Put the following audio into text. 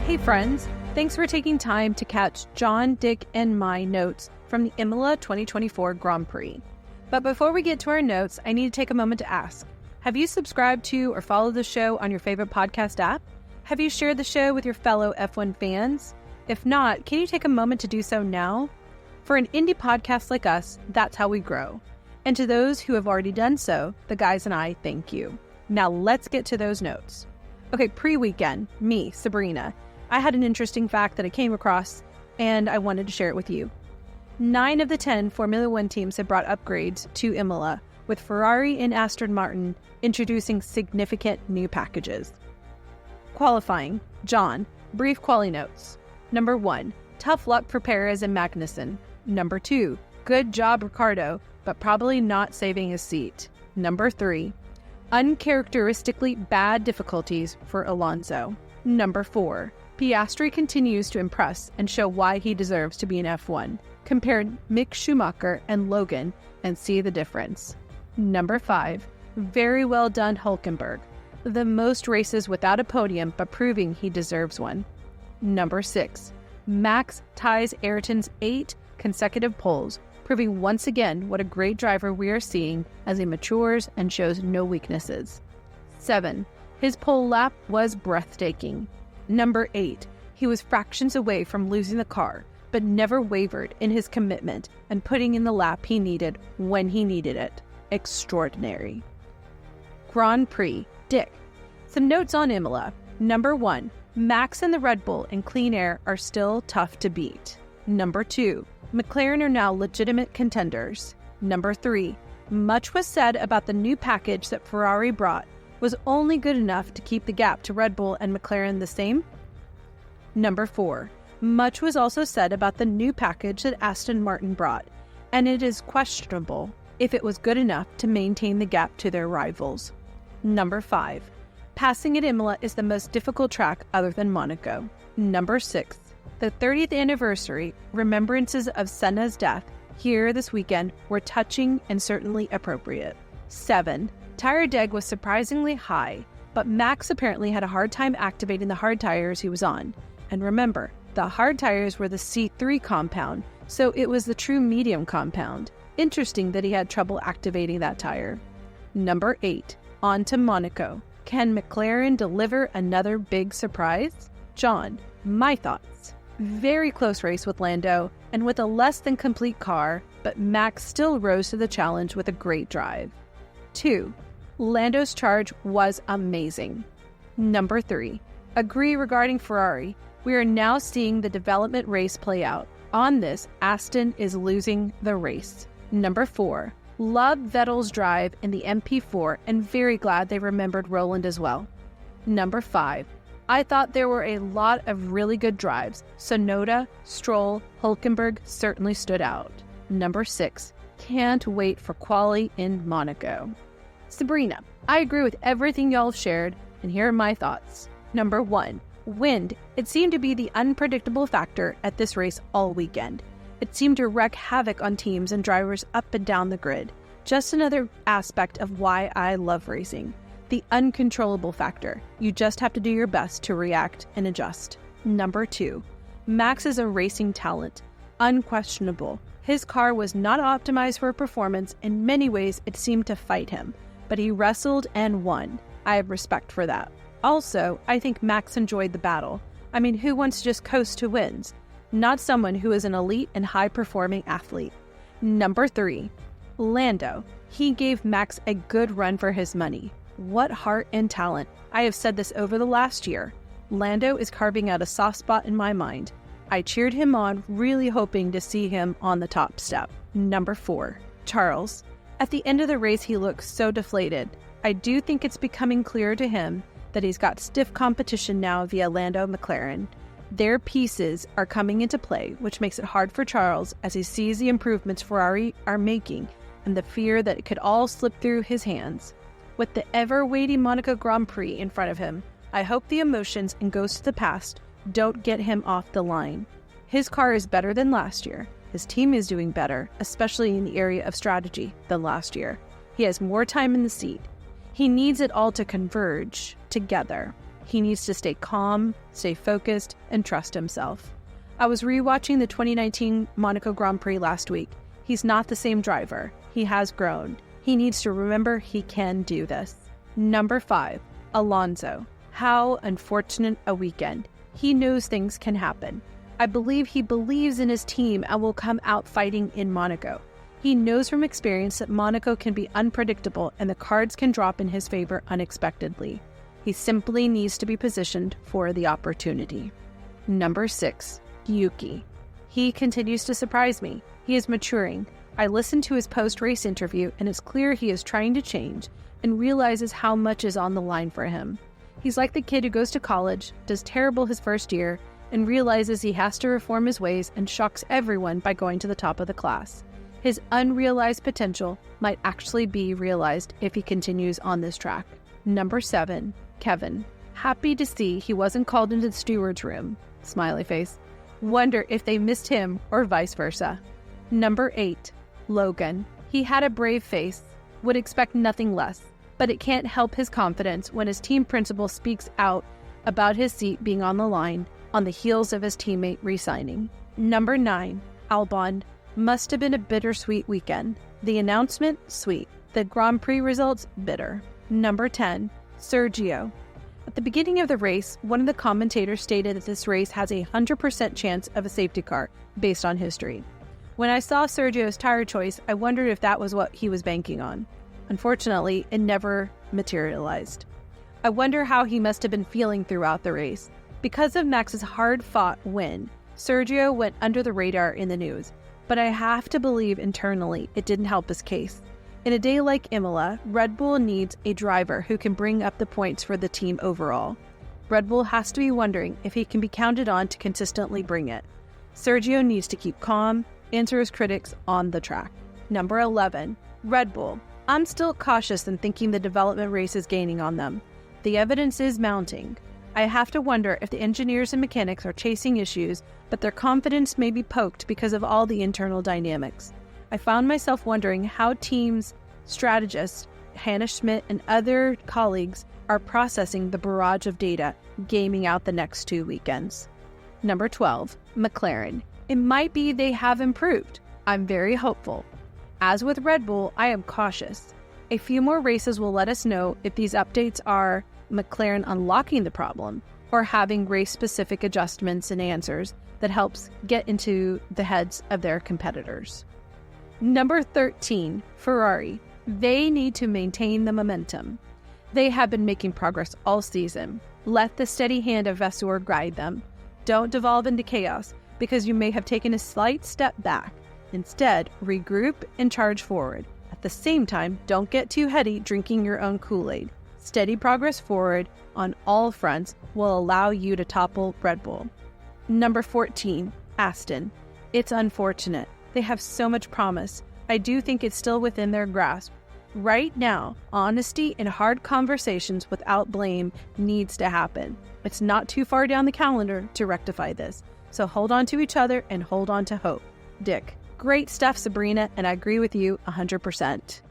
Hey friends, thanks for taking time to catch John, Dick, and my notes from the Imola 2024 Grand Prix. But before we get to our notes, I need to take a moment to ask, have you subscribed to or followed the show on your favorite podcast app? Have you shared the show with your fellow F1 fans? If not, can you take a moment to do so now? For an indie podcast like us, that's how we grow. And to those who have already done so, the guys and I thank you. Now let's get to those notes. Okay, pre-weekend, me, Sabrina, I had an interesting fact that I came across, and I wanted to share it with you. 9 of the 10 Formula One teams have brought upgrades to Imola, with Ferrari and Aston Martin introducing significant new packages. Qualifying, John, brief quali notes. Number 1, tough luck for Perez and Magnussen. Number 2, good job Ricciardo, but probably not saving his seat. Number 3, uncharacteristically bad difficulties for Alonso. Number 4, Piastri continues to impress and show why he deserves to be in F1. Compare Mick Schumacher and Logan and see the difference. Number 5, very well done Hülkenberg. The most races without a podium, but proving he deserves one. Number 6, Max ties Ayrton's 8 consecutive poles, proving once again what a great driver we are seeing as he matures and shows no weaknesses. 7, his pole lap was breathtaking. Number 8, he was fractions away from losing the car, but never wavered in his commitment and putting in the lap he needed when he needed it. Extraordinary. Grand Prix, Dick. Some notes on Imola. Number 1, Max and the Red Bull in clean air are still tough to beat. Number 2, McLaren are now legitimate contenders. Number 3, much was said about the new package that Ferrari brought was only good enough to keep the gap to Red Bull and McLaren the same. Number 4, much was also said about the new package that Aston Martin brought, and it is questionable if it was good enough to maintain the gap to their rivals. Number 5, passing at Imola is the most difficult track other than Monaco. Number 6, the 30th anniversary remembrances of Senna's death here this weekend were touching and certainly appropriate. 7, tire deg was surprisingly high, but Max apparently had a hard time activating the hard tires he was on. And remember, the hard tires were the C3 compound, so it was the true medium compound. Interesting that he had trouble activating that tire. Number 8, on to Monaco. Can McLaren deliver another big surprise? John, my thoughts. Very close race with Lando, and with a less than complete car, but Max still rose to the challenge with a great drive. 2, Lando's charge was amazing. Number 3, agree regarding Ferrari. We are now seeing the development race play out. On this, Aston is losing the race. Number 4, love Vettel's drive in the MP4 and very glad they remembered Roland as well. Number 5, I thought there were a lot of really good drives. Sonoda, Stroll, Hülkenberg certainly stood out. Number 6, can't wait for quali in Monaco. Sabrina, I agree with everything y'all have shared, and here are my thoughts. Number 1, wind. It seemed to be the unpredictable factor at this race all weekend. It seemed to wreak havoc on teams and drivers up and down the grid. Just another aspect of why I love racing. The uncontrollable factor. You just have to do your best to react and adjust. Number 2, Max is a racing talent. Unquestionable. His car was not optimized for performance. In many ways, it seemed to fight him. But he wrestled and won. I have respect for that. Also, I think Max enjoyed the battle. I mean, who wants to just coast to wins? Not someone who is an elite and high-performing athlete. Number 3, Lando. He gave Max a good run for his money. What heart and talent. I have said this over the last year. Lando is carving out a soft spot in my mind. I cheered him on, really hoping to see him on the top step. Number 4, Charles. At the end of the race, he looked so deflated. I do think it's becoming clear to him that he's got stiff competition now via Lando McLaren. Their pieces are coming into play, which makes it hard for Charles as he sees the improvements Ferrari are making and the fear that it could all slip through his hands. With the ever-weighty Monaco Grand Prix in front of him, I hope the emotions and ghosts of the past don't get him off the line. His car is better than last year. His team is doing better, especially in the area of strategy, than last year. He has more time in the seat. He needs it all to converge together. He needs to stay calm, stay focused, and trust himself. I was rewatching the 2019 Monaco Grand Prix last week. He's not the same driver. He has grown. He needs to remember he can do this. Number 5, Alonso. How unfortunate a weekend. He knows things can happen. I believe he believes in his team and will come out fighting in Monaco. He knows from experience that Monaco can be unpredictable and the cards can drop in his favor unexpectedly. He simply needs to be positioned for the opportunity. Number 6, Yuki. He continues to surprise me. He is maturing. I listened to his post-race interview and it's clear he is trying to change and realizes how much is on the line for him. He's like the kid who goes to college, does terrible his first year, and realizes he has to reform his ways and shocks everyone by going to the top of the class. His unrealized potential might actually be realized if he continues on this track. Number 7, Kevin. Happy to see he wasn't called into the steward's room. Smiley face. Wonder if they missed him or vice versa. Number 8, Logan. He had a brave face, would expect nothing less, but it can't help his confidence when his team principal speaks out about his seat being on the line on the heels of his teammate re-signing. Number 9, Albon. Must have been a bittersweet weekend. The announcement, sweet. The Grand Prix results, bitter. Number 10, Sergio. At the beginning of the race, one of the commentators stated that this race has a 100% chance of a safety car based on history. When I saw Sergio's tire choice, I wondered if that was what he was banking on. Unfortunately, it never materialized. I wonder how he must have been feeling throughout the race. Because of Max's hard-fought win, Sergio went under the radar in the news, but I have to believe internally it didn't help his case. In a day like Imola, Red Bull needs a driver who can bring up the points for the team overall. Red Bull has to be wondering if he can be counted on to consistently bring it. Sergio needs to keep calm, answer his critics on the track. Number 11, Red Bull. I'm still cautious in thinking the development race is gaining on them. The evidence is mounting. I have to wonder if the engineers and mechanics are chasing issues, but their confidence may be poked because of all the internal dynamics. I found myself wondering how teams, strategists, Hannah Schmidt and other colleagues are processing the barrage of data, gaming out the next 2 weekends. Number 12, McLaren. It might be they have improved. I'm very hopeful. As with Red Bull, I am cautious. A few more races will let us know if these updates are McLaren unlocking the problem or having race-specific adjustments and answers that helps get into the heads of their competitors. Number 13, Ferrari. They need to maintain the momentum. They have been making progress all season. Let the steady hand of Vasseur guide them. Don't devolve into chaos because you may have taken a slight step back. Instead, regroup and charge forward. At the same time, don't get too heady drinking your own Kool-Aid. Steady progress forward on all fronts will allow you to topple Red Bull. Number 14, Aston. It's unfortunate. They have so much promise. I do think it's still within their grasp. Right now, honesty and hard conversations without blame needs to happen. It's not too far down the calendar to rectify this. So hold on to each other and hold on to hope. Dick. Great stuff, Sabrina, and I agree with you 100%.